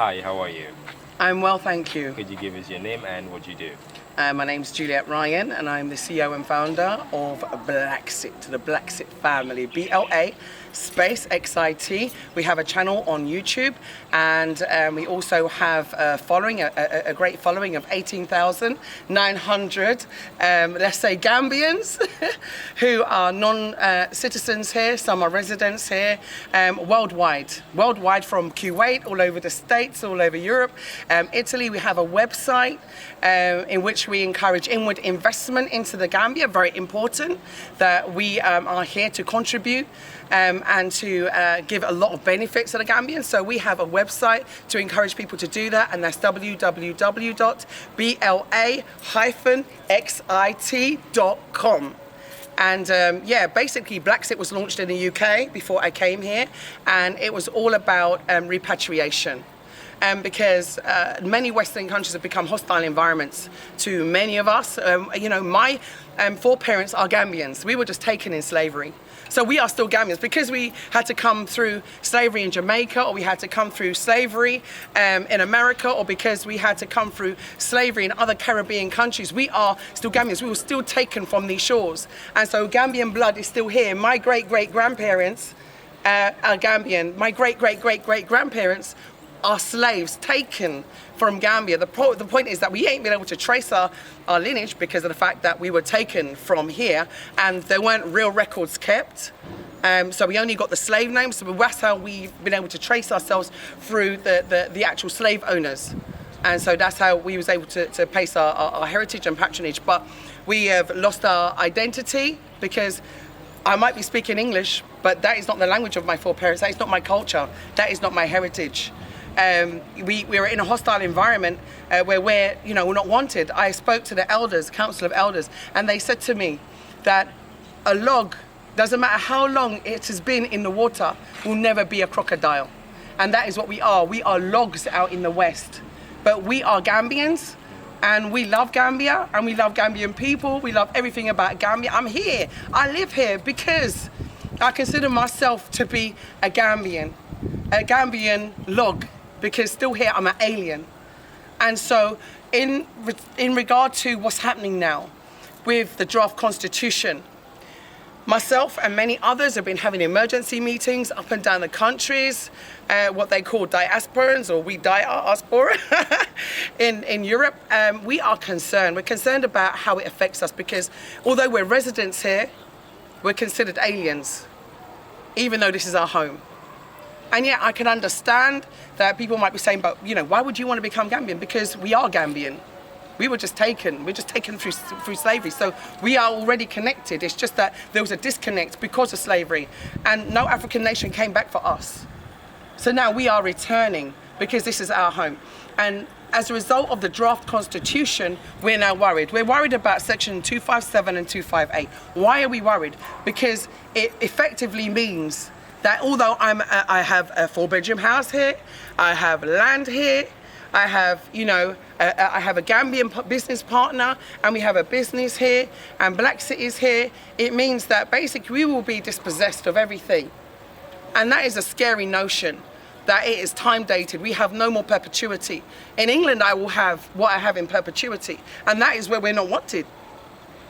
Hi, how are you? I'm well, thank you. Could you give us your name and what you do? My name's Juliet Ryan, and I'm the CEO and founder of BlaXit, the BlaXit family. BLA space XIT. We have a channel on YouTube, and we also have a following, a great following of 18,900, let's say Gambians, who are non-citizens here. Some are residents here, worldwide from Kuwait, all over the States, all over Europe. Italy, we have a website in which we encourage inward investment into the Gambia. Very important that we are here to contribute and to give a lot of benefits to the Gambians. So we have a website to encourage people to do that, and that's www.bla-xit.com. And yeah, basically BlaXit was launched in the UK before I came here, and it was all about repatriation. Because many Western countries have become hostile environments to many of us. You know, my foreparents are Gambians. We were just taken in slavery. So we are still Gambians because we had to come through slavery in Jamaica, or we had to come through slavery in America, or because we had to come through slavery in other Caribbean countries. We are still Gambians. We were still taken from these shores. And so Gambian blood is still here. My great-great-grandparents are Gambian. My great-great-great-great-grandparents are slaves taken from Gambia. The point is that we ain't been able to trace our lineage because of the fact that we were taken from here and there weren't real records kept. So we only got the slave names. So that's how we've been able to trace ourselves through the actual slave owners. And so that's how we was able to place our heritage and patronage. But we have lost our identity because I might be speaking English, but that is not the language of my foreparents. That is not my culture. That is not my heritage. We're in a hostile environment where we're not wanted. I spoke to the elders, Council of Elders, and they said to me that a log, doesn't matter how long it has been in the water, will never be a crocodile. And that is what we are. We are logs out in the West. But we are Gambians, and we love Gambia, and we love Gambian people. We love everything about Gambia. I'm here. I live here because I consider myself to be a Gambian log. Because still here, I'm an alien. And so in regard to what's happening now with the draft constitution, myself and many others have been having emergency meetings up and down the countries, what they call diasporans, or we diaspora in Europe. We are concerned. We're concerned about how it affects us because although we're residents here, we're considered aliens, even though this is our home. And yet I can understand that people might be saying, but why would you want to become Gambian? Because we are Gambian. We were just taken. We're just taken through slavery. So we are already connected. It's just that there was a disconnect because of slavery. And no African nation came back for us. So now we are returning because this is our home. And as a result of the draft constitution, we're now worried. We're worried about section 257 and 258. Why are we worried? Because it effectively means that although I have a 4-bedroom house here, I have land here, I have I have a Gambian business partner, and we have a business here, and BlaXit is here. It means that basically we will be dispossessed of everything, and that is a scary notion. That it is time dated. We have no more perpetuity. In England, I will have what I have in perpetuity, and that is where we're not wanted.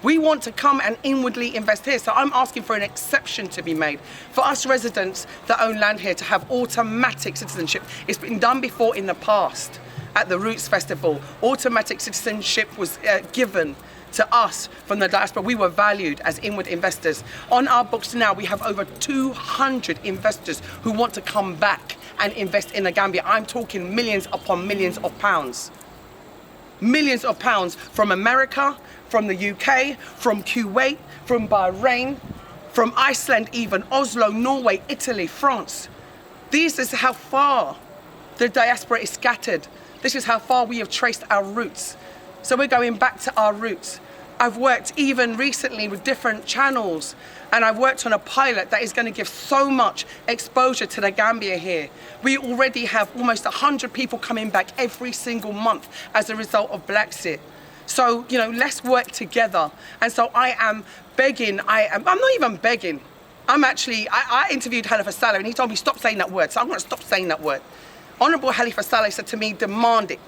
We want to come and inwardly invest here. So I'm asking for an exception to be made for us residents that own land here to have automatic citizenship. It's been done before in the past at the Roots Festival. Automatic citizenship was given to us from the diaspora. We were valued as inward investors. On our books now, we have over 200 investors who want to come back and invest in the Gambia. I'm talking millions upon millions of pounds. Millions of pounds from America, from the UK, from Kuwait, from Bahrain, from Iceland even, Oslo, Norway, Italy, France. This is how far the diaspora is scattered. This is how far we have traced our roots. So we're going back to our roots. I've worked even recently with different channels, and I've worked on a pilot that is going to give so much exposure to the Gambia here. We already have almost 100 people coming back every single month as a result of BlaXit. So, let's work together. And so I am begging, I'm not even begging. I interviewed Halifa Saleh, and he told me stop saying that word. So I'm going to stop saying that word. Honourable Halifa Saleh said to me, demand it.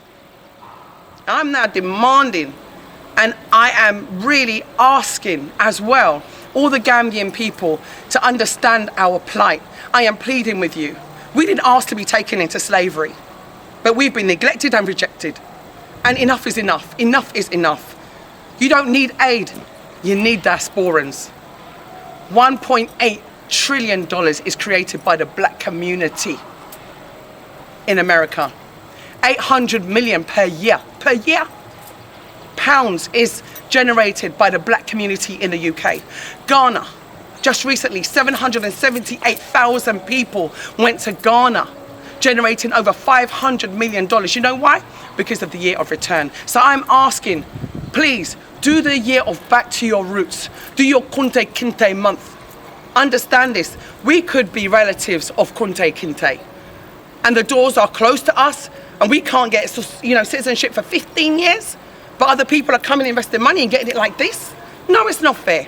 I'm now demanding, and I am really asking as well all the Gambian people to understand our plight. I am pleading with you. We didn't ask to be taken into slavery, but we've been neglected and rejected. And enough is enough. Enough is enough. You don't need aid, you need diasporans. $1.8 trillion is created by the black community in America. 800 million per year, pounds is generated by the black community in the UK. Ghana, just recently, 778,000 people went to Ghana, generating over $500 million. You know why? Because of the year of return. So I'm asking, please, do the year of back to your roots. Do your Kunte Kinte month. Understand this, we could be relatives of Kunte Kinte, and the doors are closed to us, and we can't get, citizenship for 15 years, but other people are coming investing money and getting it like this? No, it's not fair.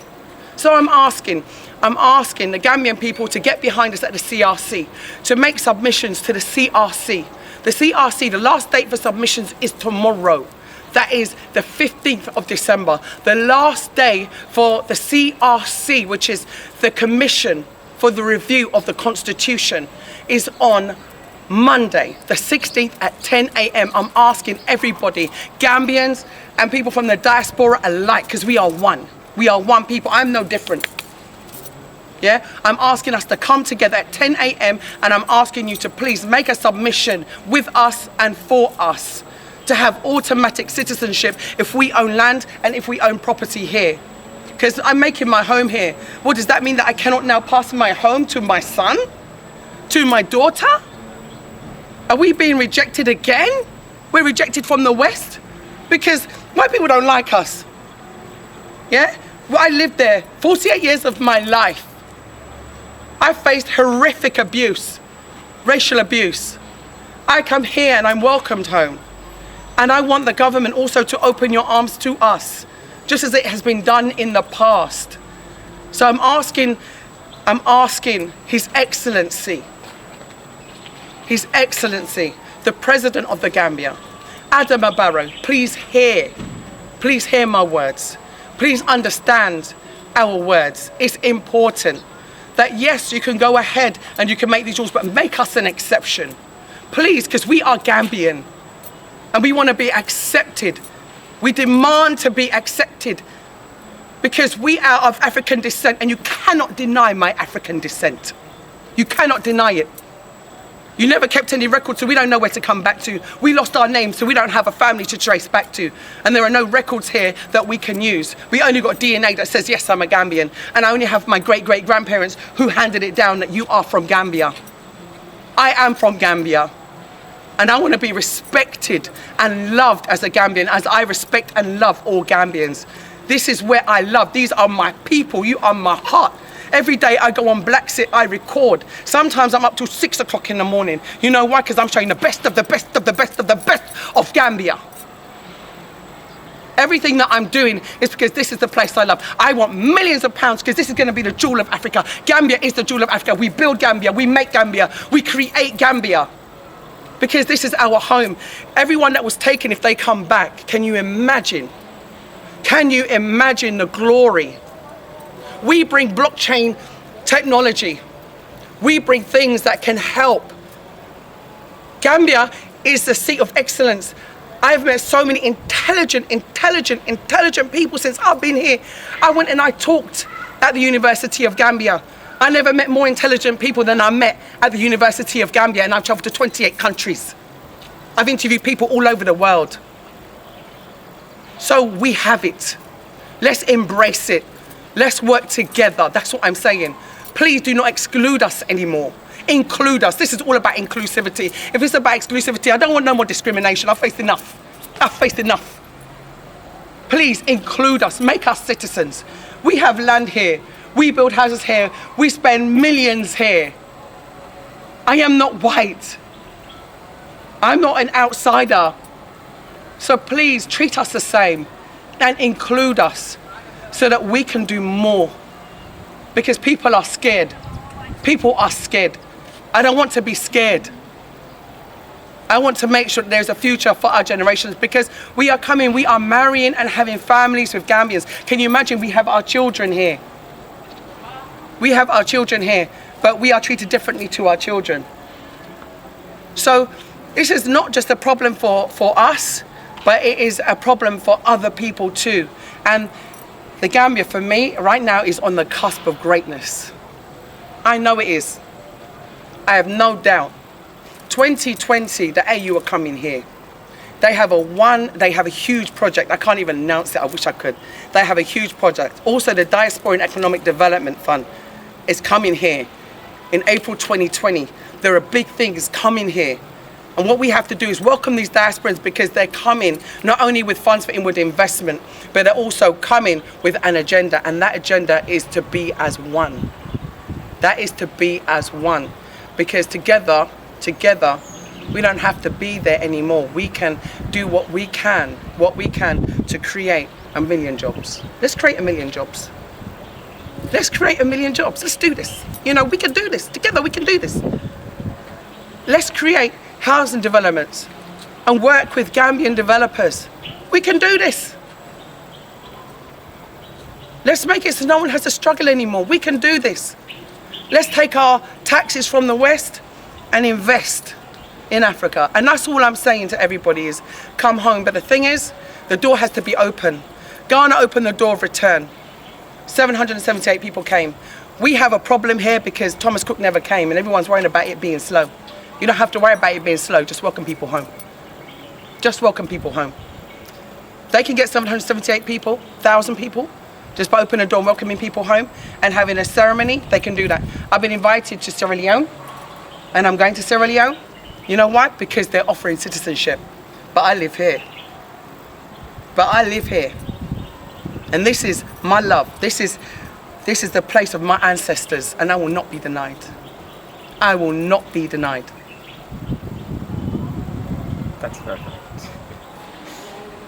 So I'm asking the Gambian people to get behind us at the CRC, to make submissions to the CRC. The CRC, the last date for submissions is tomorrow. That is the 15th of December. The last day for the CRC, which is the Commission for the Review of the Constitution, is on Monday, the 16th at 10 a.m. I'm asking everybody, Gambians and people from the diaspora alike, because we are one. We are one people. I'm no different. Yeah, I'm asking us to come together at 10 a.m. and I'm asking you to please make a submission with us and for us to have automatic citizenship if we own land and if we own property here. Because I'm making my home here. Well, does that mean that I cannot now pass my home to my son? To my daughter? Are we being rejected again? We're rejected from the West? Because white people don't like us. Yeah? Well, I lived there 48 years of my life. I faced horrific abuse, racial abuse. I come here and I'm welcomed home. And I want the government also to open your arms to us, just as it has been done in the past. So I'm asking His Excellency, the President of the Gambia, Adama Barrow, please hear my words. Please understand our words. It's important that yes, you can go ahead and you can make these rules, but make us an exception. Please, because we are Gambian. And we want to be accepted. We demand to be accepted because we are of African descent, and you cannot deny my African descent. You cannot deny it. You never kept any records, so we don't know where to come back to. We lost our names, so we don't have a family to trace back to. And there are no records here that we can use. We only got DNA that says, yes, I'm a Gambian. And I only have my great-great-grandparents who handed it down that you are from Gambia. I am from Gambia. And I want to be respected and loved as a Gambian, as I respect and love all Gambians. This is where I love. These are my people. You are my heart. Every day I go on BlaXit, I record. Sometimes I'm up till 6 o'clock in the morning. You know why? Because I'm showing the best of the best of the best of the best of Gambia. Everything that I'm doing is because this is the place I love. I want millions of pounds because this is going to be the jewel of Africa. Gambia is the jewel of Africa. We build Gambia. We make Gambia. We create Gambia. Because this is our home. Everyone that was taken, if they come back, can you imagine? Can you imagine the glory? We bring blockchain technology. We bring things that can help. Gambia is the seat of excellence. I've met so many intelligent people since I've been here. I went and I talked at the University of Gambia. I never met more intelligent people than I met at the University of Gambia, and I've traveled to 28 countries. I've interviewed people all over the world. So we have it. Let's embrace it. Let's work together. That's what I'm saying. Please do not exclude us anymore. Include us. This is all about inclusivity. If it's about exclusivity, I don't want no more discrimination. I've faced enough. Please include us. Make us citizens. We have land here. We build houses here. We spend millions here. I am not white. I'm not an outsider. So please treat us the same and include us so that we can do more. Because people are scared. People are scared. I don't want to be scared. I want to make sure that there's a future for our generations, because we are marrying and having families with Gambians. Can you imagine? We have our children here. We have our children here, but we are treated differently to our children. So this is not just a problem for us, but it is a problem for other people too. And the Gambia, for me, right now is on the cusp of greatness. I know it is. I have no doubt. 2020, the AU are coming here. They have a huge project. I can't even announce it. I wish I could. They have a huge project. Also, the Diaspora and Economic Development Fund is coming here in April 2020. There are big things coming here. And what we have to do is welcome these diasporans, because they're coming not only with funds for inward investment, but they're also coming with an agenda. And that agenda is to be as one. That is to be as one. Because together, we don't have to be there anymore. We can do what we can to create 1 million jobs. Let's create 1 million jobs. Let's create 1 million jobs. Let's do this. You know, we can do this. Together we can do this. Let's create housing developments and work with Gambian developers. We can do this. Let's make it so no one has to struggle anymore. We can do this. Let's take our taxes from the West and invest in Africa. And that's all I'm saying to everybody is come home. But the thing is, the door has to be open. Ghana opened the door of return. 778 people came. We have a problem here because Thomas Cook never came, and everyone's worrying about it being slow. You don't have to worry about it being slow. Just welcome people home. Just welcome people home. They can get 778 people, 1,000 people, just by opening a door and welcoming people home and having a ceremony. They can do that. I've been invited to Sierra Leone, and I'm going to Sierra Leone. You know why? Because they're offering citizenship. But I live here. And this is my love. This is the place of my ancestors, and I will not be denied. I will not be denied. That's perfect.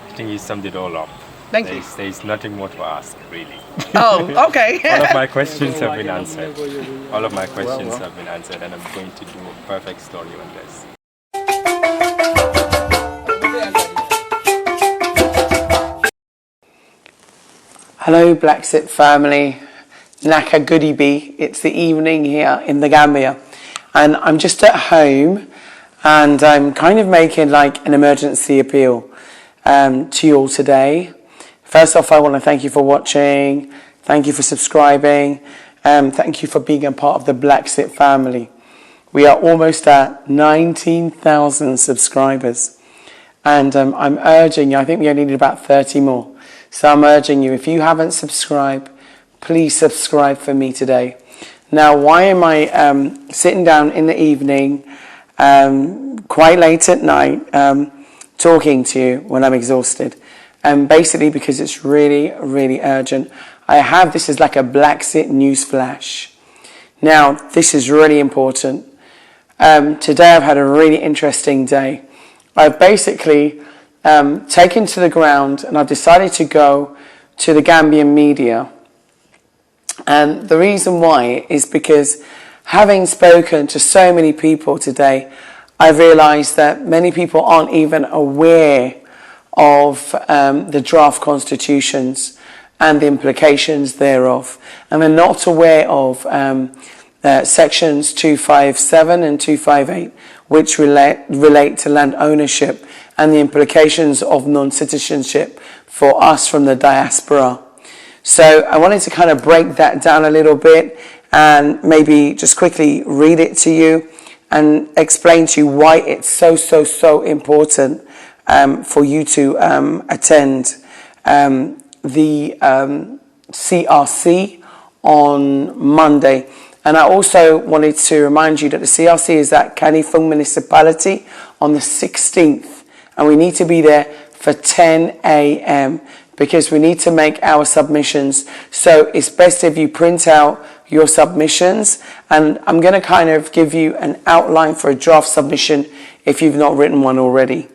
I think you summed it all up. Thank you. There's nothing more to ask, really. Oh, okay. All of my questions have been answered. All of my questions have been answered, and I'm going to do a perfect story on this. Hello, BlaXit family. Naka Goody Bee. It's the evening here in the Gambia, and I'm just at home, and I'm kind of making like an emergency appeal to you all today. First off, I want to thank you for watching. Thank you for subscribing. Thank you for being a part of the BlaXit family. We are almost at 19,000 subscribers, and I'm urging you. I think we only need about 30 more. So I'm urging you, if you haven't subscribed, please subscribe for me today. Now, why am I sitting down in the evening, quite late at night, talking to you when I'm exhausted? Basically because it's really, really urgent. I have this as like a BlaXit news flash. Now, this is really important. Today I've had a really interesting day. I've basically taken to the ground, and I've decided to go to the Gambian media. And the reason why is because, having spoken to so many people today, I've realised that many people aren't even aware of the draft constitutions and the implications thereof. And they're not aware of sections 257 and 258, which relate to land ownership and the implications of non-citizenship for us from the diaspora. So I wanted to kind of break that down a little bit and maybe just quickly read it to you and explain to you why it's so important for you to attend the CRC on Monday. And I also wanted to remind you that the CRC is at Kanifing Municipality on the 16th. And we need to be there for 10 a.m. because we need to make our submissions. So it's best if you print out your submissions. And I'm going to kind of give you an outline for a draft submission if you've not written one already.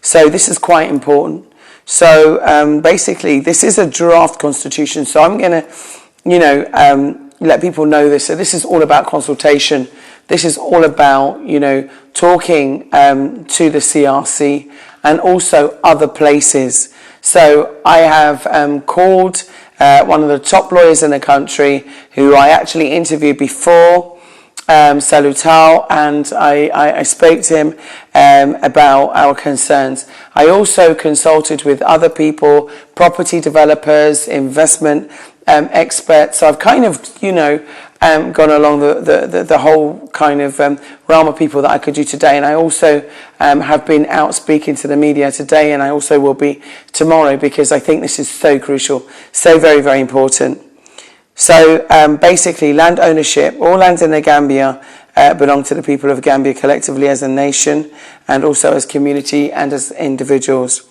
So this is quite important. So basically, this is a draft constitution. So I'm going to, let people know this. So this is all about consultation This is all about, you know, talking to the CRC and also other places. So I have called one of the top lawyers in the country who I actually interviewed before, Salutao, and I spoke to him about our concerns. I also consulted with other people, property developers, investment experts. So I've kind of, you know, gone along the whole kind of realm of people that I could do today. And I also have been out speaking to the media today, and I also will be tomorrow, because I think this is so crucial, so very, very important. So basically, land ownership, all lands in the Gambia belong to the people of Gambia collectively as a nation, and also as community and as individuals.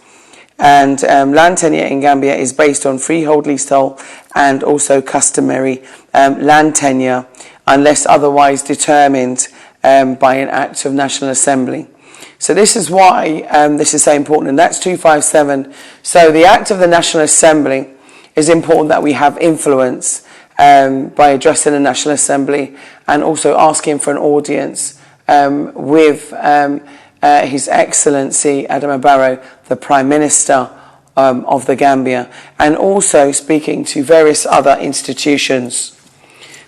And land tenure in Gambia is based on freehold, leasehold, and also customary land tenure, unless otherwise determined by an Act of National Assembly. So this is why this is so important, and that's 257. So the Act of the National Assembly is important that we have influence by addressing the National Assembly and also asking for an audience with His Excellency Adama Barrow, the Prime Minister of the Gambia, and also speaking to various other institutions.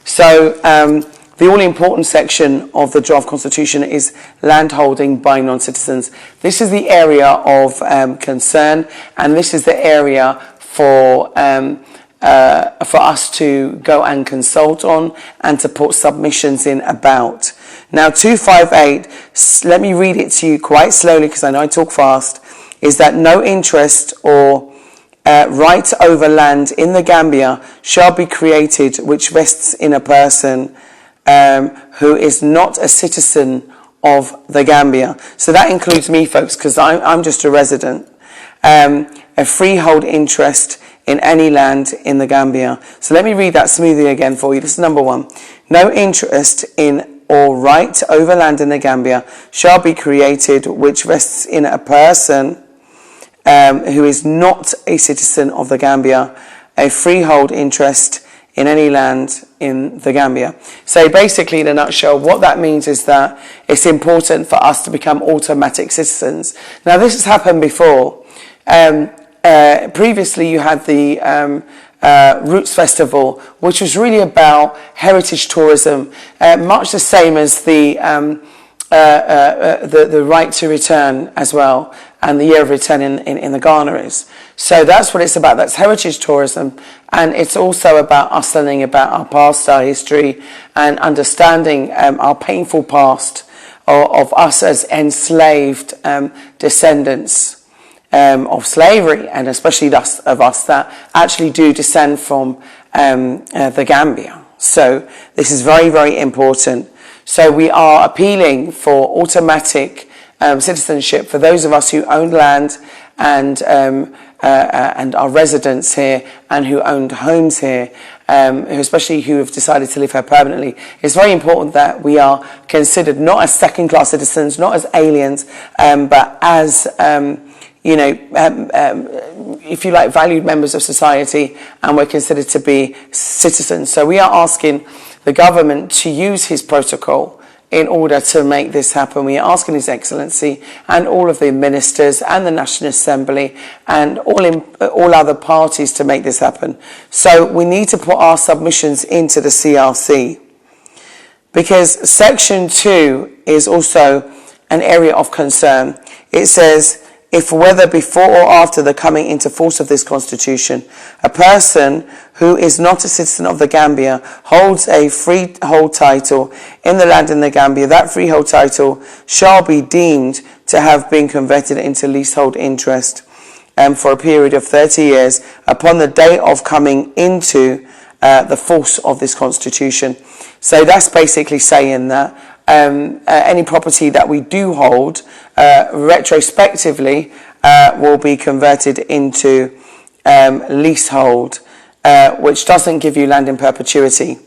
So the all-important section of the draft constitution is landholding by non-citizens. This is the area of concern, and this is the area for us to go and consult on and to put submissions in about. Now 258, let me read it to you quite slowly because I know I talk fast, is that no interest or right over land in the Gambia shall be created which vests in a person who is not a citizen of the Gambia. So that includes me, folks, because I'm just a resident. A freehold interest in any land in the Gambia. So let me read that smoothly again for you. This is number one. No interest in or right over land in the Gambia shall be created which rests in a person who is not a citizen of the Gambia, a freehold interest in any land in the Gambia. So basically, in a nutshell, what that means is that it's important for us to become automatic citizens. Now, this has happened before. Previously, you had the Roots Festival, which was really about heritage tourism, much the same as the right to return as well, and the year of return in the Ghana is. So that's what it's about. That's heritage tourism, and it's also about us learning about our past, our history, and understanding our painful past of us as enslaved descendants of slavery, and especially thus of us that actually do descend from the Gambia. So this is very, very important. So we are appealing for automatic citizenship for those of us who own land and are residents here and who owned homes here, especially who have decided to live here permanently. It's very important that we are considered not as second-class citizens, not as aliens, but as if you like, valued members of society, and we're considered to be citizens. So we are asking the government to use his protocol in order to make this happen. We are asking His Excellency and all of the ministers and the National Assembly and all other parties to make this happen. So we need to put our submissions into the CRC, because Section 2 is also an area of concern. It says, if whether before or after the coming into force of this constitution, a person who is not a citizen of the Gambia holds a freehold title in the land in the Gambia, that freehold title shall be deemed to have been converted into leasehold interest for a period of 30 years upon the day of coming into the force of this constitution. So that's basically saying that any property that we do hold retrospectively will be converted into leasehold, which doesn't give you land in perpetuity.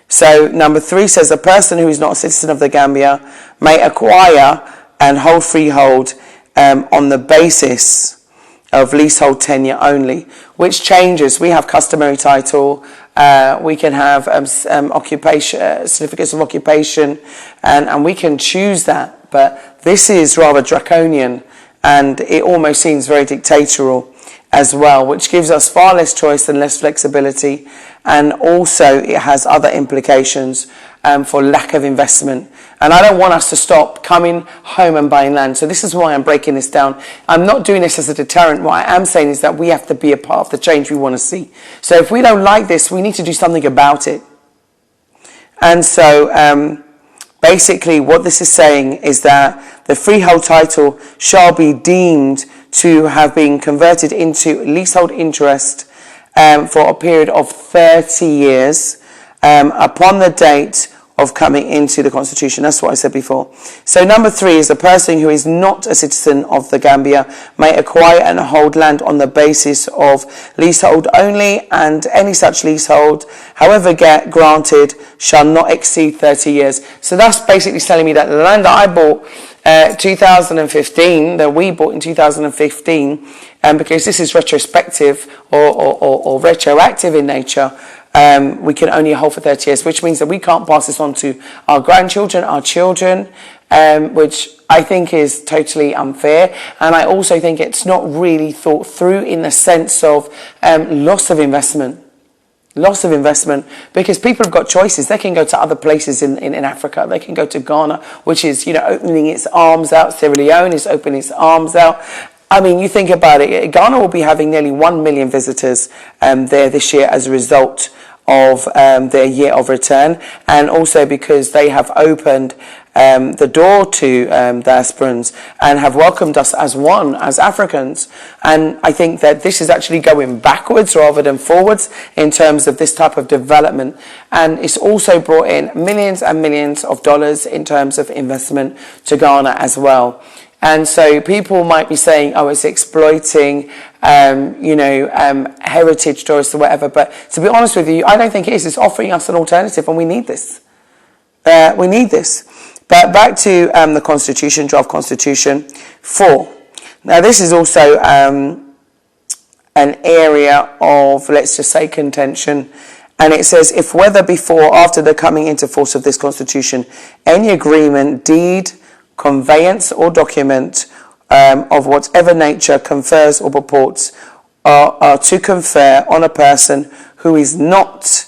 So number 3 says a person who is not a citizen of the Gambia may acquire and hold freehold on the basis of leasehold tenure only, which changes. We have customary title, We can have occupation certificates of occupation, and we can choose that. But this is rather draconian, and it almost seems very dictatorial as well, which gives us far less choice and less flexibility, and also it has other implications for lack of investment. And I don't want us to stop coming home and buying land. So this is why I'm breaking this down. I'm not doing this as a deterrent. What I am saying is that we have to be a part of the change we want to see. So if we don't like this, we need to do something about it. And so basically what this is saying is that the freehold title shall be deemed to have been converted into leasehold interest for a period of 30 years upon the date of coming into the Constitution. That's what I said before. So number 3 is a person who is not a citizen of the Gambia may acquire and hold land on the basis of leasehold only, and any such leasehold, however granted, shall not exceed 30 years. So that's basically telling me that the land that I bought 2015, that we bought in 2015, because this is retrospective or retroactive in nature, we can only hold for 30 years, which means that we can't pass this on to our grandchildren, our children, which I think is totally unfair. And I also think it's not really thought through in the sense of loss of investment. Loss of investment, because people have got choices. They can go to other places in Africa. They can go to Ghana, which is, opening its arms out. Sierra Leone is opening its arms out. I mean, you think about it, Ghana will be having nearly 1 million visitors there this year as a result of their year of return, and also because they have opened the door to diasporans and have welcomed us as one, as Africans. And I think that this is actually going backwards rather than forwards in terms of this type of development. And it's also brought in millions and millions of dollars in terms of investment to Ghana as well. And so people might be saying, oh, it's exploiting, heritage tourists or whatever. But to be honest with you, I don't think it is. It's offering us an alternative, and we need this. We need this. But back to the Constitution, draft Constitution 4. Now, this is also an area of, let's just say, contention. And it says, if whether before or after the coming into force of this Constitution, any agreement, deed, conveyance or document of whatever nature confers or purports are to confer on a person who is not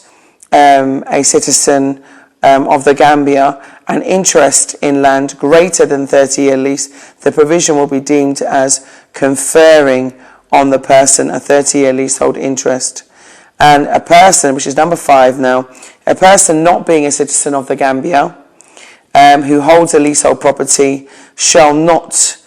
a citizen of the Gambia an interest in land greater than 30-year lease, the provision will be deemed as conferring on the person a 30-year leasehold interest. And a person, which is number 5 now, a person not being a citizen of the Gambia who holds a leasehold property shall not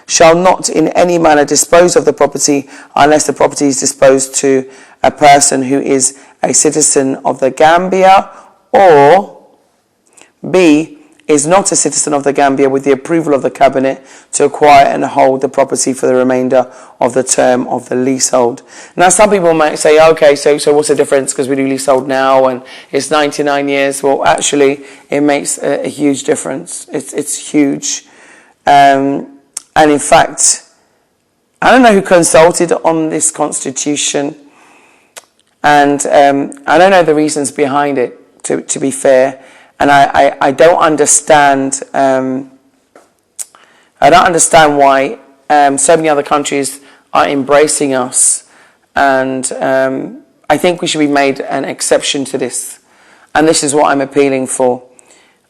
shall not in any manner dispose of the property unless the property is disposed to a person who is a citizen of the Gambia, or B, is not a citizen of the Gambia with the approval of the Cabinet to acquire and hold the property for the remainder of the term of the leasehold. Now, some people might say, okay, so what's the difference, because we do leasehold now and it's 99 years. Well, actually, it makes a huge difference. It's huge. And in fact, I don't know who consulted on this Constitution, and I don't know the reasons behind it, to be fair. And I don't understand. I don't understand why so many other countries are embracing us, and I think we should be made an exception to this. And this is what I'm appealing for.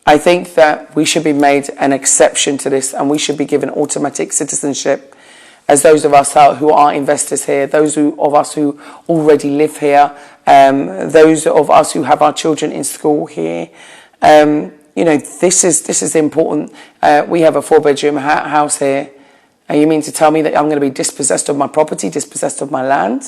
I think that we should be made an exception to this, and we should be given automatic citizenship as those of us who are investors here, those of us who already live here, those of us who have our children in school here. This is important. We have a 4-bedroom house here. And you mean to tell me that I'm going to be dispossessed of my property, dispossessed of my land?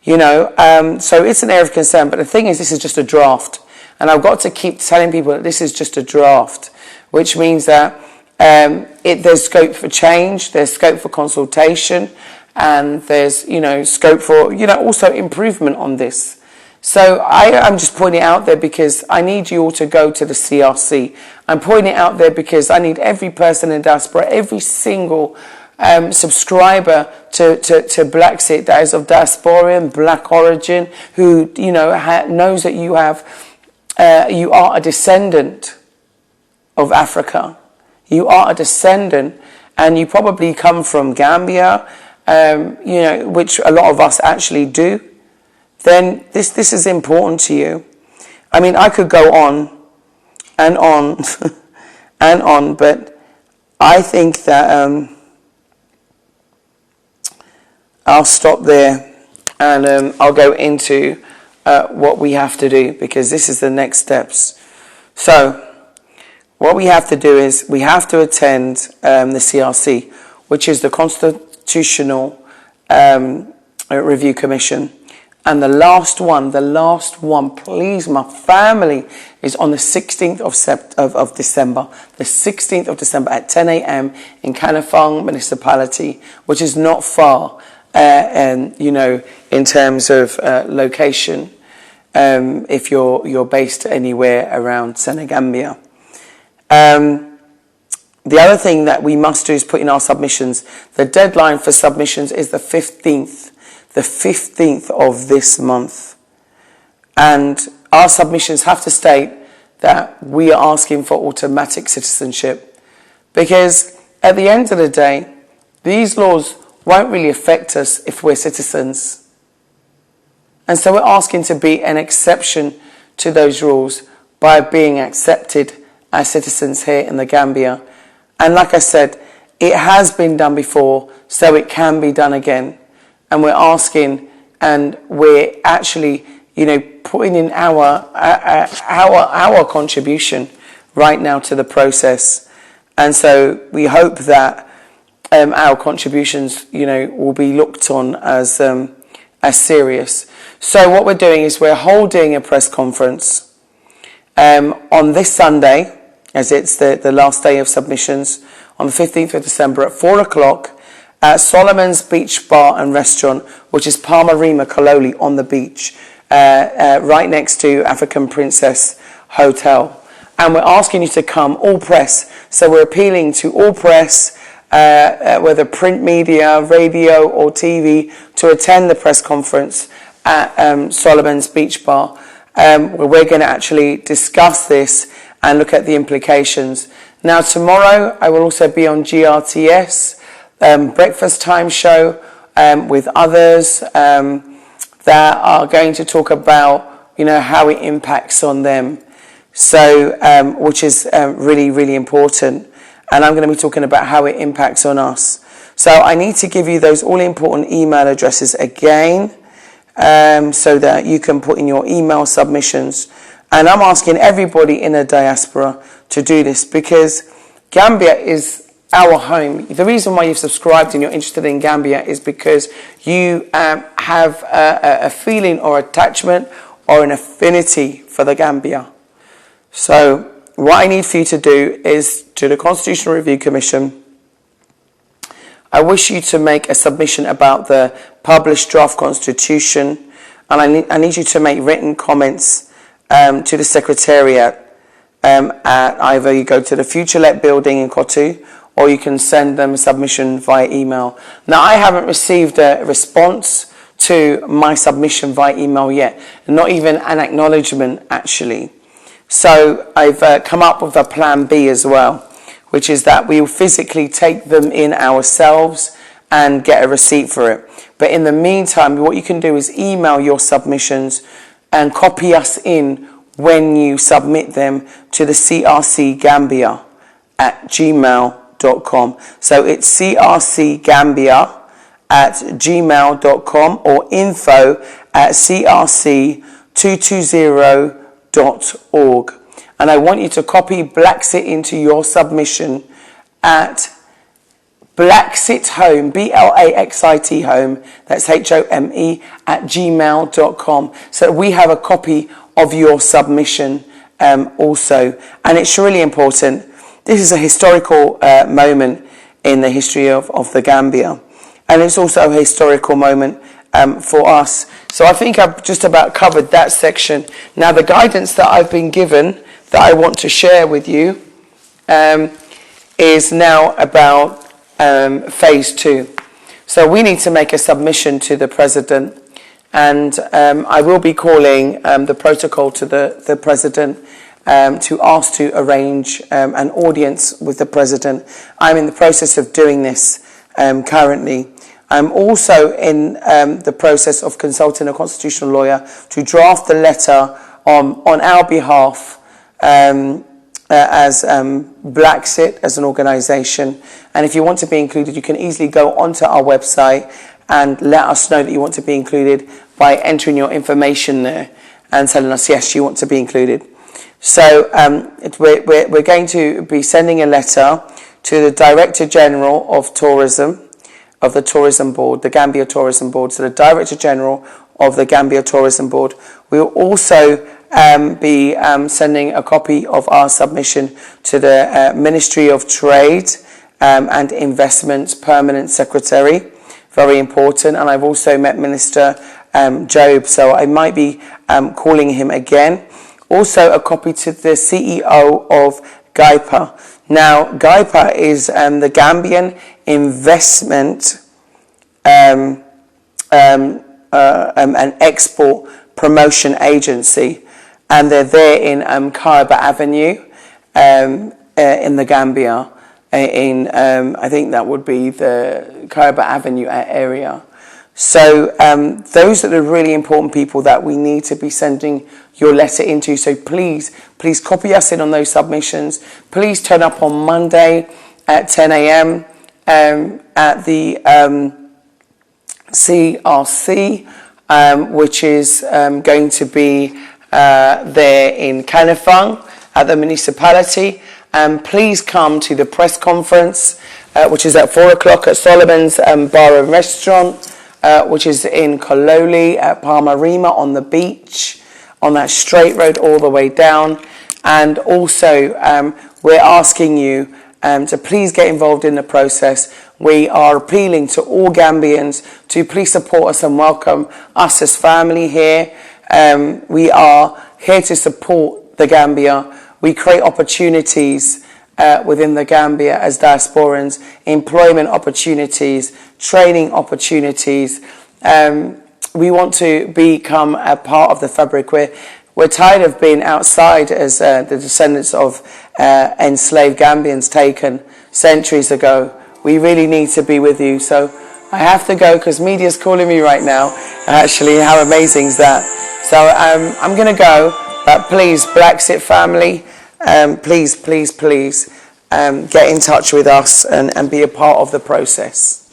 So it's an area of concern. But the thing is, this is just a draft. And I've got to keep telling people that this is just a draft, which means that there's scope for change, there's scope for consultation, and there's, scope for, also improvement on this. So I'm just pointing it out there because I need you all to go to the CRC. I'm pointing it out there because I need every person in diaspora, every single subscriber to BlaXit that is of Diaspora and Black origin, who knows that you are a descendant of Africa. You are a descendant, and you probably come from Gambia, which a lot of us actually do. Then this is important to you. I mean, I could go on and on and on, but I think that I'll stop there, and I'll go into what we have to do, because this is the next steps. So what we have to do is we have to attend the CRC, which is the Constitutional Review Commission. And the last one, please, my family, is on the 16th of December. The 16th of December at 10 a.m. in Kanifing Municipality, which is not far, in terms of location, if you're based anywhere around CITIZENSHIP. The other thing that we must do is put in our submissions. The deadline for submissions is the 15th of this month. And our submissions have to state that we are asking for automatic citizenship, because at the end of the day, these laws won't really affect us if we're citizens. And so we're asking to be an exception to those rules by being accepted as citizens here in the Gambia. And like I said, it has been done before, so it can be done again. And we're asking, and we're actually, putting in our contribution right now to the process. And so we hope that our contributions, will be looked on as serious. So what we're doing is we're holding a press conference on this Sunday, as it's the last day of submissions, on the 15th of December at 4 o'clock at Solomon's Beach Bar and Restaurant, which is Palma Rima, Kololi, on the beach, right next to African Princess Hotel. And we're asking you to come, all press. So we're appealing to all press, whether print media, radio or TV, to attend the press conference at Solomon's Beach Bar, where we're going to actually discuss this and look at the implications. Now tomorrow I will also be on GRTS, breakfast time show, with others that are going to talk about, how it impacts on them. So, which is really, really important. And I'm going to be talking about how it impacts on us. So I need to give you those all important email addresses again, so that you can put in your email submissions. And I'm asking everybody in the diaspora to do this, because Gambia is our home. The reason why you've subscribed and you're interested in Gambia is because you have a feeling or attachment or an affinity for the Gambia. So what I need for you to do is, to the Constitutional Review Commission, I wish you to make a submission about the published draft constitution, and I need you to make written comments to the Secretariat at either you go to the FutureLet building in Kotu, or you can send them a submission via email. Now, I haven't received a response to my submission via email yet, not even an acknowledgement actually. So I've come up with a plan B as well, which is that we will physically take them in ourselves and get a receipt for it. But in the meantime, what you can do is email your submissions and copy us in when you submit them to the CRCGAMBIA at gmail.com. So it's CRCGAMBIA at gmail.com or info@crc220.org. And I want you to copy BlaXit into your submission at BlaXITHOME, BLAXIT home, that's HOME, at gmail.com. So we have a copy of your submission also. And it's really important. This is a historical moment in the history of the Gambia. And it's also a historical moment for us. So I think I've just about covered that section. Now the guidance that I've been given that I want to share with you is now about phase 2. So we need to make a submission to the President, and I will be calling the protocol to the President to ask to arrange an audience with the President. I'm in the process of doing this currently. I'm also in the process of consulting a constitutional lawyer to draft a letter on our behalf as BlaXit as an organisation. And if you want to be included, you can easily go onto our website and let us know that you want to be included by entering your information there and telling us, yes, you want to be included. So we're going to be sending a letter to the Director General of Tourism, of the Tourism Board, the Gambia Tourism Board, so the Director General of the Gambia Tourism Board. We'll also be sending a copy of our submission to the Ministry of Trade and Investments Permanent Secretary, very important, and I've also met Minister Job, so I might be calling him again. Also a copy to the CEO of GAIPA. Now, GAIPA is the Gambian Investment and Export Promotion Agency, and they're there in Kaiba Avenue in the Gambia, I think that would be the Kaiba Avenue area. So those are the really important people that we need to be sending your letter into. So please copy us in on those submissions. Please turn up on Monday at 10 a.m. At the CRC, which is going to be there in Kanifing at the municipality. Please come to the press conference, which is at 4 o'clock at Solomon's Bar and Restaurant, which is in Kololi Palma Rima on the beach, on that straight road all the way down. And also, we're asking you to please get involved in the process. We are appealing to all Gambians to please support us and welcome us as family here. We are here to support the Gambia. We create opportunities within the Gambia as diasporans, employment opportunities, training opportunities. We want to become a part of the fabric. We're tired of being outside as the descendants of enslaved Gambians taken centuries ago. We really need to be with you. So I have to go because media's calling me right now. Actually, how amazing is that? So I'm going to go, but please, BlaXit family, please get in touch with us and be a part of the process.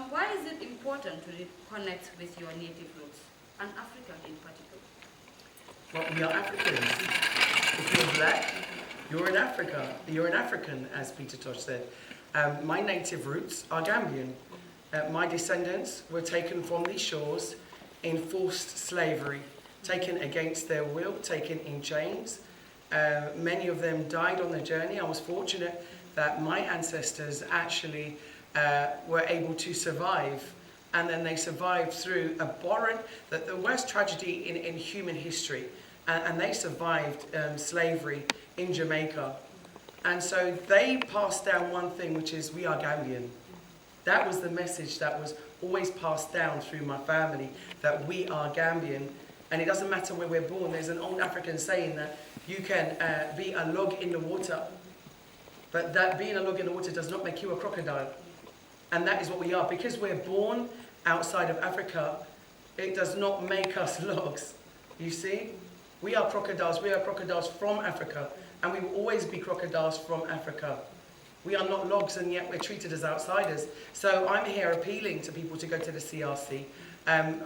Why is it important to reconnect with your native roots, and Africa in particular? Well, we are Africans. If you're black, you're in Africa. You're an African, as Peter Tosh said. My native roots are Gambian. My descendants were taken from these shores in forced slavery, taken against their will, taken in chains. Many of them died on the journey. I was fortunate that my ancestors actually were able to survive, and then they survived through the worst tragedy in human history, and they survived slavery in Jamaica. And so they passed down one thing, which is we are Gambian. That was the message that was always passed down through my family, that we are Gambian. And it doesn't matter where we're born. There's an old African saying that you can be a log in the water, but that being a log in the water does not make you a crocodile. And that is what we are. Because we're born outside of Africa, it does not make us logs. You see? We are crocodiles. We are crocodiles from Africa. And we will always be crocodiles from Africa. We are not logs, and yet we're treated as outsiders. So I'm here appealing to people to go to the CRC.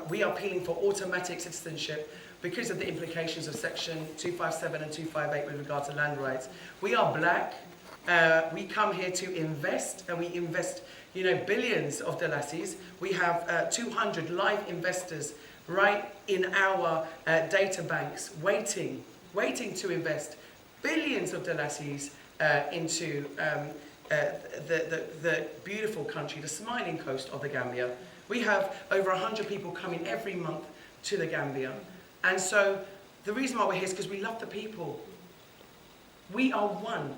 We are appealing for automatic citizenship because of the implications of Section 257 and 258 with regard to land rights. We are black. We come here to invest, and we invest, billions of dollars. We have 200 live investors right in our data banks, waiting to invest billions of dollars into the beautiful country, the smiling coast of the Gambia. We have over 100 people coming every month to the Gambia. And so The reason why we're here is because we love the people. We are one.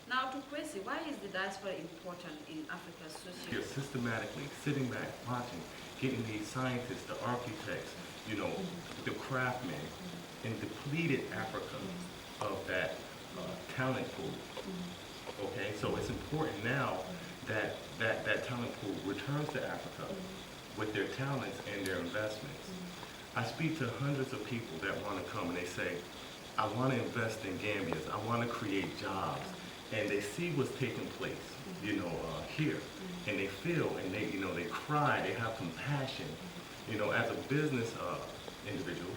Now to Kwesi, why is the diaspora important in Africa's social? You're systematically sitting back, watching, getting these scientists, the architects, you know, the craftsmen, and depleted Africa of that talent pool. Okay, so it's important now that that talent pool returns to Africa with their talents and their investments. I speak to hundreds of people that want to come and they say, I want to invest in Gambians, I want to create jobs, and they see what's taking place, you know, here, and they feel, and they, you know, they cry, they have compassion. You know, as a business individual,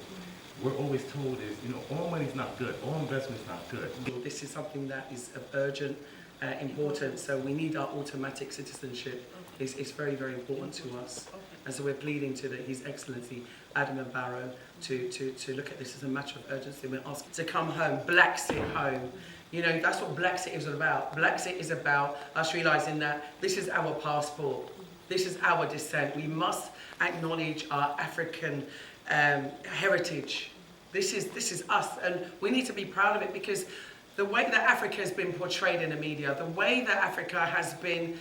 we're always told is, you know, all money's not good, all investment's not good. This is something that is of urgent importance, so we need our automatic citizenship. It's very, very important to us. And so we're pleading to His Excellency Adam Barrow to look at this as a matter of urgency. We're asking to come home, BlaXit home. You know, that's what BlaXit is all about. BlaXit is about us realising that this is our passport. This is our descent. We must acknowledge our African heritage. This is us, and we need to be proud of it, because the way that Africa has been portrayed in the media, the way that Africa has been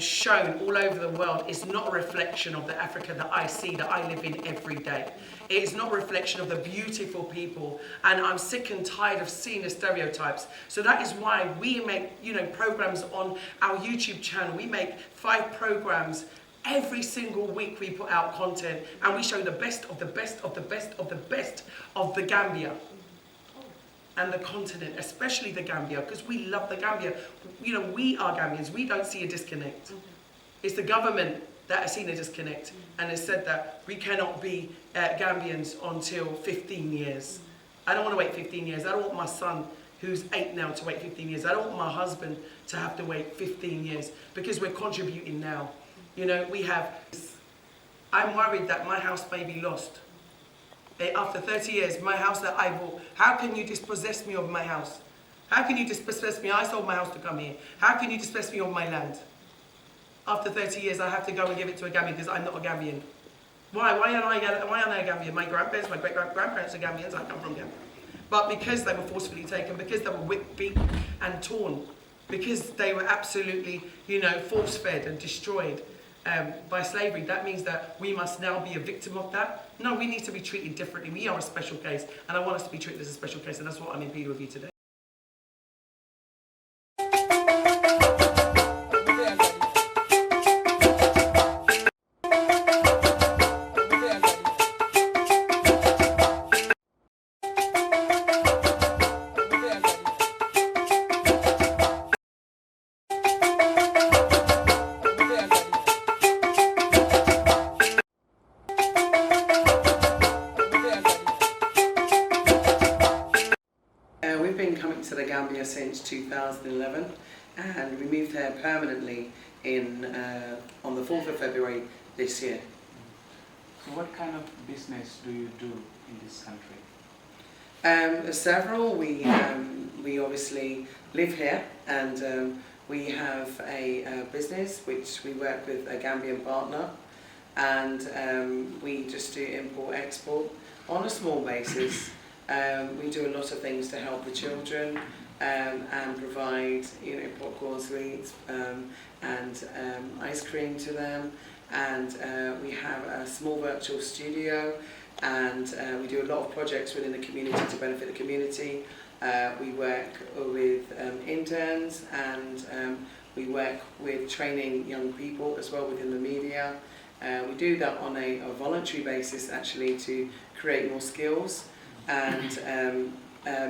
shown all over the world is not a reflection of the Africa that I see, that I live in every day. It is not a reflection of the beautiful people, and I'm sick and tired of seeing the stereotypes. So that is why we make, you know, programs on our YouTube channel. We make 5 programs. Every single week we put out content, and we show the best of the best of the best of the best of the Gambia and the continent, especially the Gambia, because we love the Gambia. You know, we are Gambians. We don't see a disconnect. It's the government that has seen a disconnect and has said that we cannot be Gambians until 15 years. I don't want to wait 15 years. I don't want my son, who's 8 now, to wait 15 years. I don't want my husband to have to wait 15 years, because we're contributing now. You know, I'm worried that my house may be lost. After 30 years, my house that I bought, how can you dispossess me of my house? How can you dispossess me? I sold my house to come here. How can you dispossess me of my land? After 30 years, I have to go and give it to a Gambian because I'm not a Gambian. Why? Why am I a Gambian? My grandparents, my great-grandparents are Gambians. I come from Gambia. But because they were forcefully taken, because they were whipped, beaten and torn, because they were absolutely, you know, force-fed and destroyed by slavery, that means that we must now be a victim of that. No, we need to be treated differently. We are a special case, and I want us to be treated as a special case, and that's what I'm in plead with you today. We've been coming to the Gambia since 2011, and we moved here permanently on the 4th of February this year. So what kind of business do you do in this country? Several. We obviously live here, and we have a business which we work with a Gambian partner, and we just do import-export on a small basis. We do a lot of things to help the children and provide, you know, popcorn, sweets and ice cream to them. And we have a small virtual studio, and we do a lot of projects within the community to benefit the community. We work with interns, and we work with training young people as well within the media. We do that on a voluntary basis, actually, to create more skills. And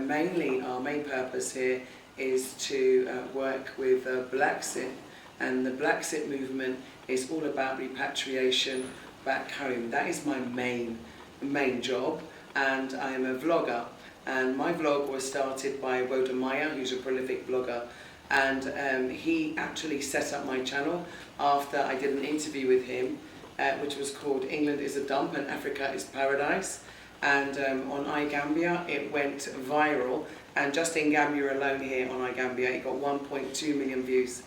mainly our main purpose here is to work with BlaXit, and the BlaXit movement is all about repatriation back home. That is my main job, and I am a vlogger, and my vlog was started by Wodamaya, who's a prolific blogger, and he actually set up my channel after I did an interview with him, which was called England is a Dump and Africa is Paradise. And on iGambia it went viral, and just in Gambia alone here on iGambia it got 1.2 million views.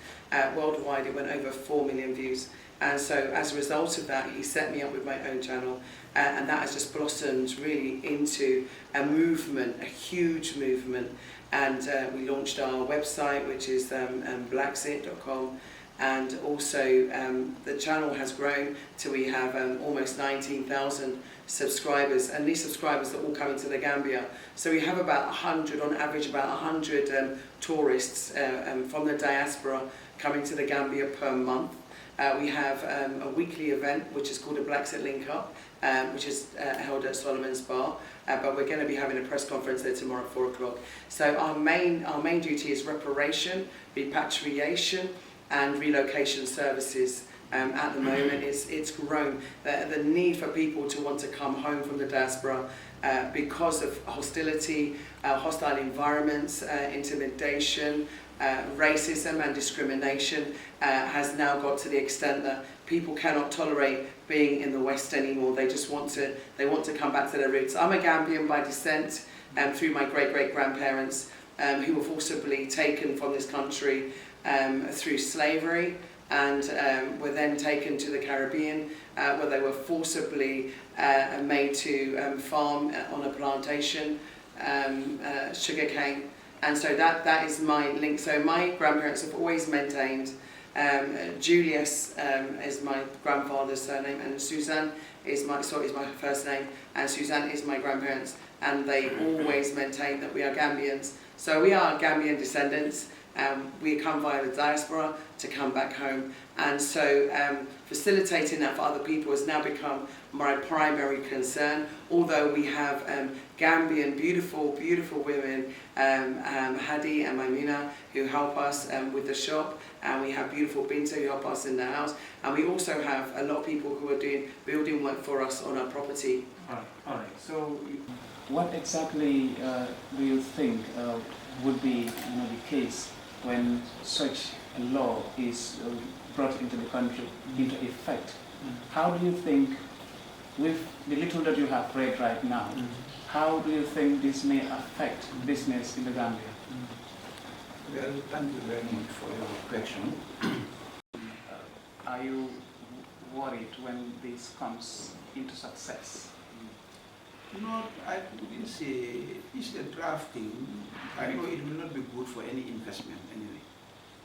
Worldwide it went over 4 million views. And so as a result of that, he set me up with my own channel, and that has just blossomed really into a movement, a huge movement. And we launched our website, which is BlaXit.com, and also the channel has grown till we have almost 19,000 subscribers, and these subscribers are all coming to the Gambia. So we have about 100, on average about 100 tourists from the diaspora coming to the Gambia per month. We have a weekly event which is called a BlaXit Link Up, which is held at Solomon's Bar, but we're going to be having a press conference there tomorrow at 4 o'clock. So our main duty is reparation, repatriation and relocation services. At the moment it's grown. The need for people to want to come home from the diaspora because of hostility, hostile environments, intimidation, racism and discrimination has now got to the extent that people cannot tolerate being in the West anymore. They just want to come back to their roots. I'm a Gambian by descent through my great-great-grandparents who were forcibly taken from this country through slavery, and were then taken to the Caribbean where they were forcibly made to farm on a plantation, sugarcane. And so that is my link. So my grandparents have always maintained, Julius is my grandfather's surname, and Suzanne is my first name, and Suzanne is my grandparents, and they always maintain that we are Gambians. So we are Gambian descendants. We come via the diaspora to come back home, and so facilitating that for other people has now become my primary concern. Although we have Gambian beautiful women, Hadi and Maimuna, who help us with the shop, and we have beautiful Binta who help us in the house, and we also have a lot of people who are doing building work for us on our property. All right. So what exactly do you think would be the case when such a law is brought into the country, into effect? How do you think, with the little that you have read right now, how do you think this may affect business in the Gambia? Well, thank you very much for your question. Are you worried when this comes into success? No, I wouldn't say it's the drafting. I know it will not be good for any investment anyway,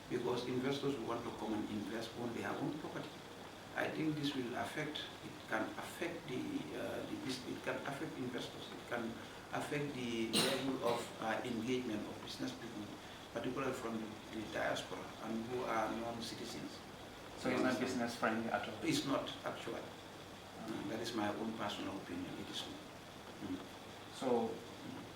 because investors who want to come and invest on their own property. I think this will affect, it can affect the business, it can affect investors, it can affect the level of engagement of business people, particularly from the diaspora and who are non-citizens. So it's not business friendly at all? It's not actually. That is my own personal opinion. It is not. So,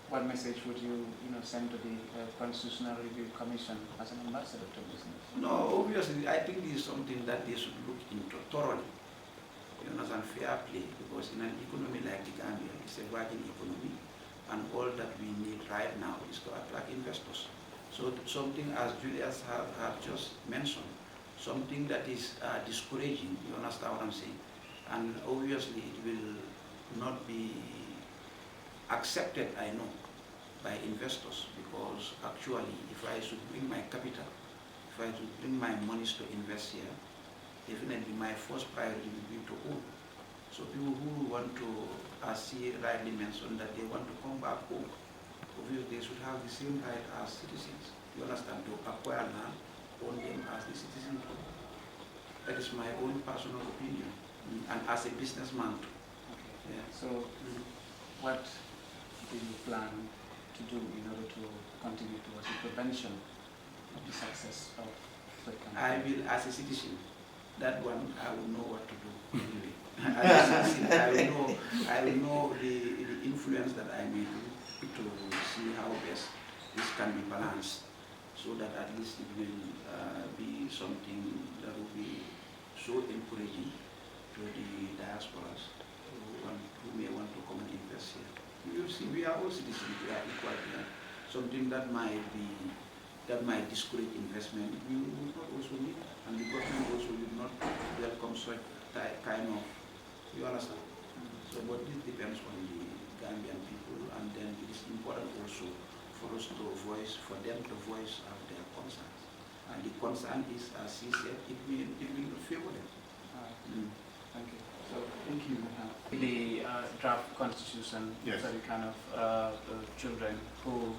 what message would you, send to the Constitutional Review Commission as an ambassador to business? No, obviously, I think this is something that they should look into thoroughly. And fair play, because in an economy like the Gambia, it's a working economy, and all that we need right now is to attract investors. So something, as Julius have just mentioned, something that is discouraging. You understand what I'm saying? And obviously, it will not be accepted, I know, by investors, because actually if I should bring my capital, if I should bring my monies to invest here, definitely my first priority will be to own. So people who want to, as he rightly mentioned, that they want to come back home, obviously they should have the same right as citizens. You understand, to acquire land, own them as the citizen. That is my own personal opinion, and as a businessman too. Okay. Yeah. So what do you plan to do in order to continue towards the prevention of the success of the campaign? I will, as a citizen, that one I will know what to do anyway. As a citizen, I will know the influence that I may do to see how best this can be balanced, so that at least it will be something that will be so encouraging to the diasporas who may want to come and invest here. You see, we are all citizens, we are equal here. Something that might discourage investment, we would not also need, and the government also will not welcome such kind of, you understand? So, but this depends on the Gambian people, and then it is important also for us to voice, for them to voice out their concerns. And the concern is, as he said, it will favor them. Thank you. So, thank you. The draft constitution, Yes. so the kind of children who,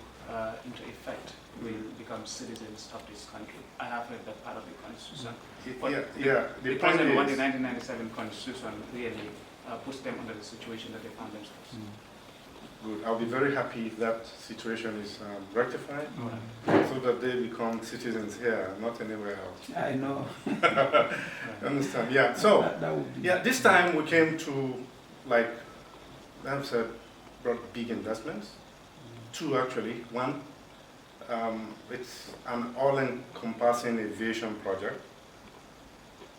into effect, will become citizens of this country. I have read that part of the constitution. But The the point present one, the is, 1997 constitution, really puts them under the situation that they found themselves. good. I'll be very happy if that situation is rectified, so that they become citizens here, not anywhere else. I know. Understand? Yeah. So, That would be this time we came to, like, I've said, brought big investments. Two actually. One, it's an all-encompassing aviation project,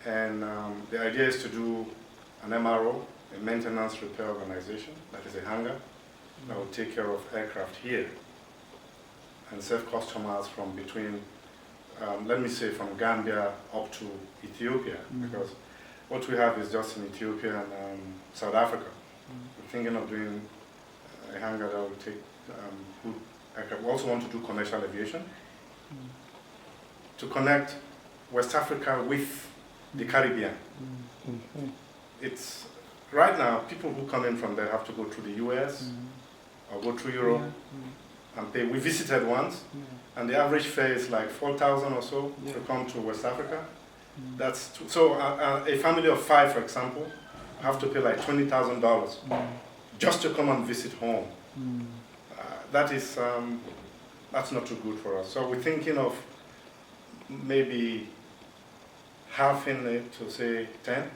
and the idea is to do an MRO, a maintenance repair organization, that is a hangar, that will take care of aircraft here and serve customers from between, let me say, from Gambia up to Ethiopia, because what we have is just in Ethiopia and South Africa. We're thinking of doing a hangar that will take good aircraft. We also want to do commercial aviation to connect West Africa with the Caribbean. It's right now, people who come in from there have to go through the US or go through Europe and pay. We visited once, and the average fare is like 4,000 or so to come to West Africa. That's so a family of 5, for example, have to pay like $20,000 just to come and visit home. That is that's not too good for us. So we're thinking of maybe halving it to say 10.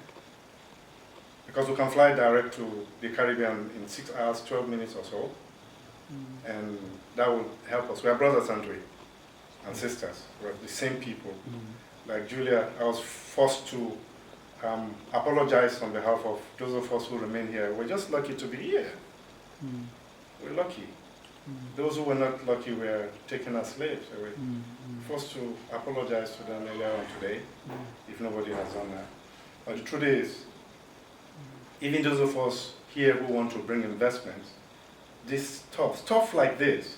Because we can fly direct to the Caribbean in 6 hours, 12 minutes or so. And that will help us. We are brothers and sisters. We're the same people. Like Julia, I was forced to apologize on behalf of those of us who remain here. We're just lucky to be here. We're lucky. Those who were not lucky were taken as slaves. So we're forced to apologize to them earlier on today, if nobody has done that. But the truth is, even those of us here who want to bring investments, this stuff like this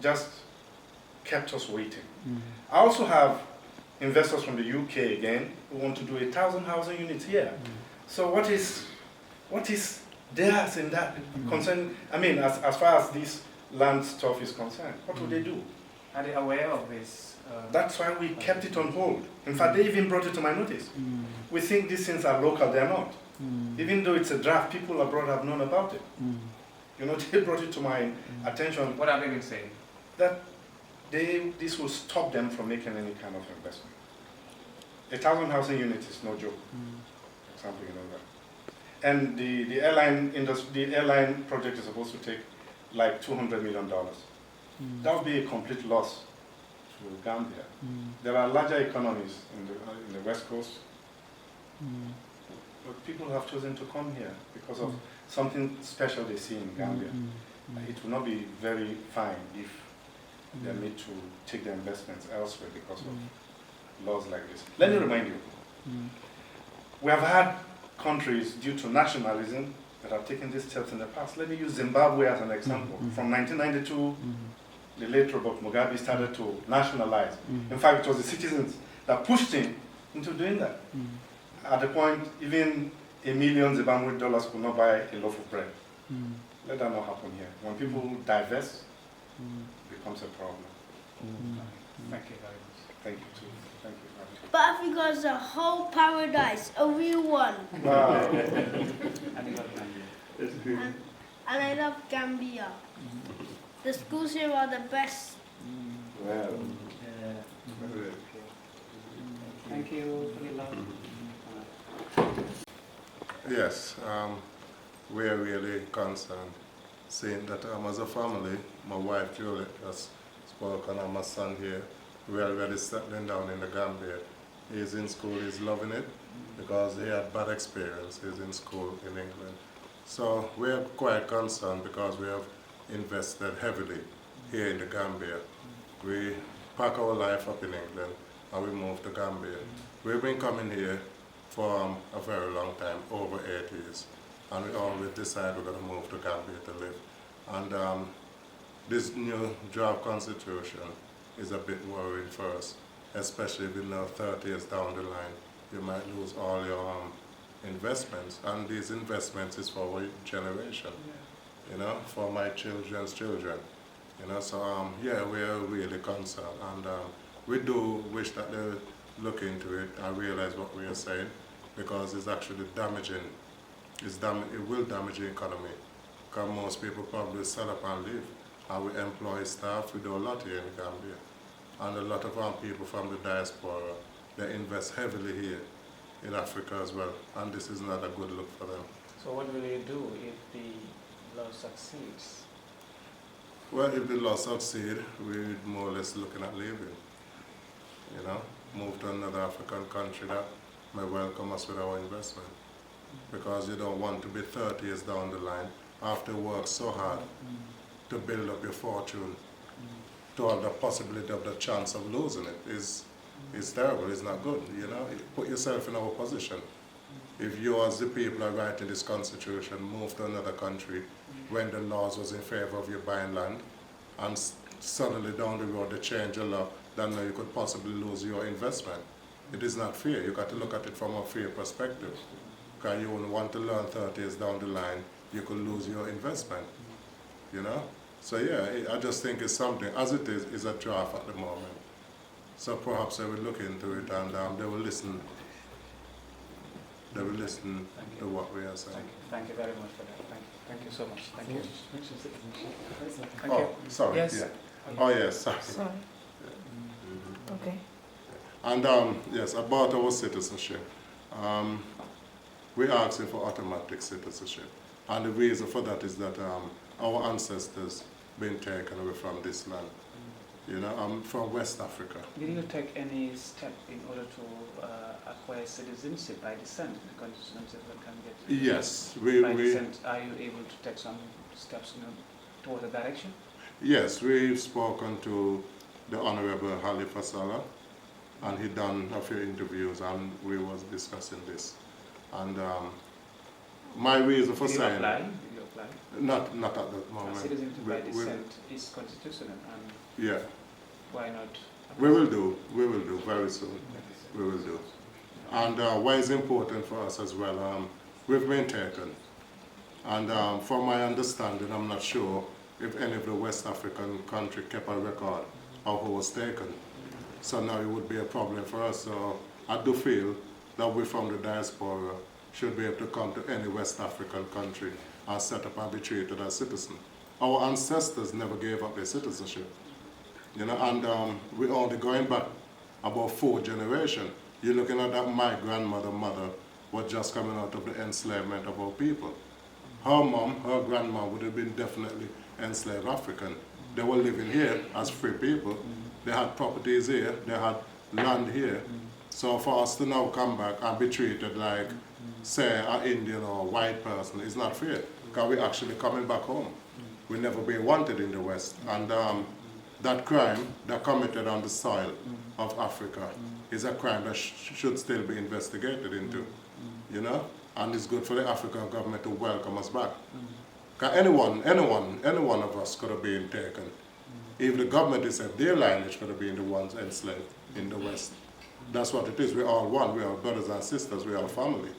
just kept us waiting. I also have investors from the UK again who want to do 1,000 housing units here. So what is theirs in that concern? I mean, as far as this land stuff is concerned, what would they do? Are they aware of this? That's why we kept it on hold. In fact, they even brought it to my notice. We think these things are local, they're not. Even though it's a draft, people abroad have known about it. You know, they brought it to my attention. What have they been saying? That this will stop them from making any kind of investment. 1,000 housing units is no joke. For example, you know that. And the airline industry, the airline project is supposed to take like $200 million. That would be a complete loss to Gambia. There are larger economies in the West Coast, but people have chosen to come here because of something special they see in Gambia. It will not be very fine if they need to take their investments elsewhere because of laws like this. Let me remind you, we have had countries due to nationalism that have taken these steps in the past. Let me use Zimbabwe as an example. From 1992, the late Robert Mugabe started to nationalize. In fact, it was the citizens that pushed him into doing that. At the point, even $1 million Zimbabwean dollars could not buy a loaf of bread. Let that not happen here. When people divest, it becomes a problem. Thank you very much. Thank you too. Thank you. But Africa is a whole paradise, a real one. Wow. And I love Gambia. The schools here are the best. Well. Thank you for the love. Yes, we're really concerned, seeing that as a family, my wife Juliet just spoke, and my son here, we're already settling down in the Gambia. He's in school, he's loving it, because he had bad experiences in school in England. So we're quite concerned because we have invested heavily here in the Gambia. We pack our life up in England and we moved to Gambia. We've been coming here for a very long time, over 8 years, and we always decide we're going to move to Gambia to live. And this new draft constitution is a bit worrying for us, especially if we know 30 years down the line you might lose all your investments, and these investments is for our generation, you know, for my children's children, you know. So yeah, we are really concerned, and we do wish that they look into it and realize what we are saying, because it's actually damaging. It will damage the economy, because most people probably sell up and leave, and we employ staff. We do a lot here in Gambia, and a lot of our people from the diaspora, they invest heavily here in Africa as well, and this is not a good look for them. So what will you do if the law succeeds? Well, if the law succeeds, we're more or less looking at leaving, you know, move to another African country that may welcome us with our investment, because you don't want to be 30 years down the line after work so hard to build up your fortune, to have the possibility of the chance of losing it is terrible. It's not good, you know. Put yourself in our position. If you as the people are writing this constitution move to another country when the laws was in favor of you buying land, and suddenly down the road they change the law, then you could possibly lose your investment. It is not fair. You got to look at it from a fair perspective, because you wouldn't want to learn 30 years down the line you could lose your investment, you know. So yeah, I just think it's something, as it is a draft at the moment. So perhaps they will look into it, and they will listen. They will listen to what we are saying. Thank you very much for that. Thank you so much. Thank you. Thank Oh, you. sorry. Yes. Yeah. Oh yes. Sorry. Sorry. Okay. And yes, about our citizenship, we're asking for automatic citizenship, and the reason for that is that our ancestors been taken away from this land. You know, I'm from West Africa. Did you take any step in order to acquire citizenship by descent? The constitution can get. Yes, by descent. Are you able to take some steps toward the direction? Yes, we've spoken to the Honorable Halifa Saleh, and he done a few interviews, and we was discussing this. And my reason for saying. Did you apply? Not at that moment. Citizenship by descent is constitutional, and yeah. why not? We will do very soon. We will do. And why it's important for us as well, we've been taken. And from my understanding, I'm not sure if any of the West African country kept a record of who was taken. So now it would be a problem for us. So I do feel that we from the diaspora should be able to come to any West African country and set up and be treated as citizens. Our ancestors never gave up their citizenship. You know, and we're only going back about 4 generations. You're looking at that my grandmother was just coming out of the enslavement of our people. Her mom, her grandma would have been definitely enslaved African. They were living here as free people. They had properties here, they had land here. So for us to now come back and be treated like, say, an Indian or a white person is not fair, because we're actually coming back home. We'll never be wanted in the West. And that crime that committed on the soil of Africa is a crime that should still be investigated into, you know? And it's good for the African government to welcome us back. Because any one of us could have been taken. If the government is at their lineage could have been the ones enslaved in the West. That's what it is. We're all one. We are brothers and sisters. We are family.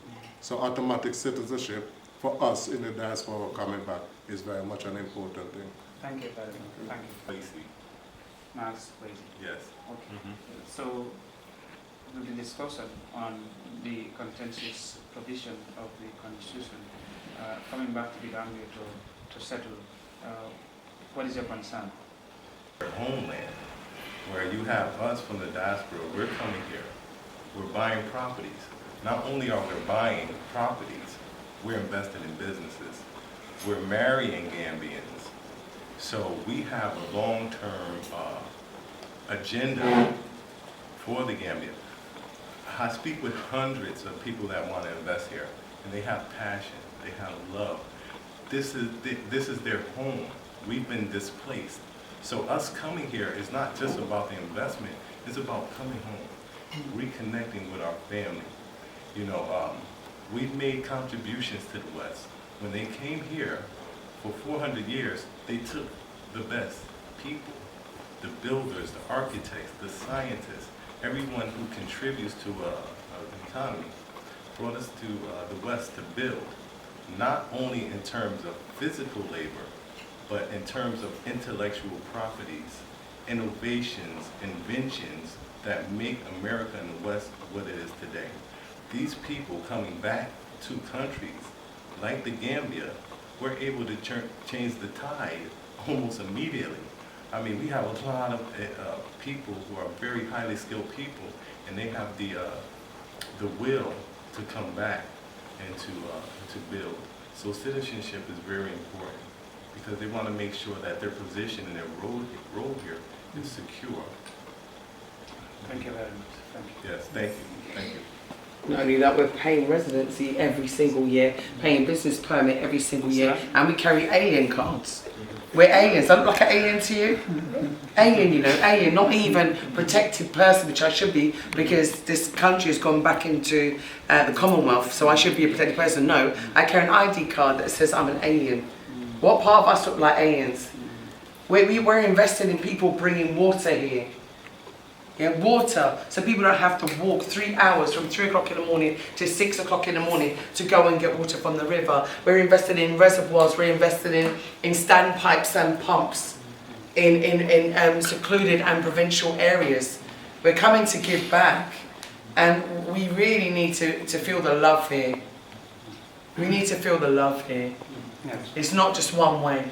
So automatic citizenship for us in the diaspora coming back is very much an important thing. Thank you very much. Thank you. Lacy. Max Lacy. Yes. Okay. So the discussion on the contentious provision of the Constitution, coming back to the Gambia to settle, what is your concern? Homeland, where you have us from the diaspora, we're coming here, we're buying properties. Not only are we buying properties, we're investing in businesses. We're marrying Gambians. So we have a long-term agenda for the Gambia. I speak with hundreds of people that want to invest here, and they have passion, they have love. This is their home. We've been displaced. So us coming here is not just about the investment, it's about coming home, reconnecting with our family. You know, we've made contributions to the West. When they came here for 400 years, they took the best people, the builders, the architects, the scientists, everyone who contributes to economy, brought us to the West to build, not only in terms of physical labor, but in terms of intellectual properties, innovations, inventions that make America and the West what it is today. These people coming back to countries like the Gambia were able to change the tide almost immediately. I mean, we have a lot of people who are very highly skilled people, and they have the will to come back and to build. So citizenship is very important because they want to make sure that their position and their role here is secure. Thank you very much. Thank you. Yes, thank you. Thank you. Not only that, we're paying residency every single year, paying business permit every single year, and we carry alien cards. We're aliens. Don't look like an alien to you. Alien, you know, alien, not even protected person, which I should be, because this country has gone back into the Commonwealth, so I should be a protected person. No, I carry an ID card that says I'm an alien. What part of us look like aliens? We're invested in people bringing water here. Yeah, water, so people don't have to walk 3 hours from 3 o'clock in the morning to 6 o'clock in the morning to go and get water from the river. We're invested in reservoirs, we're invested in standpipes and pumps in secluded and provincial areas. We're coming to give back, and we really need to feel the love here. We need to feel the love here. It's not just one way.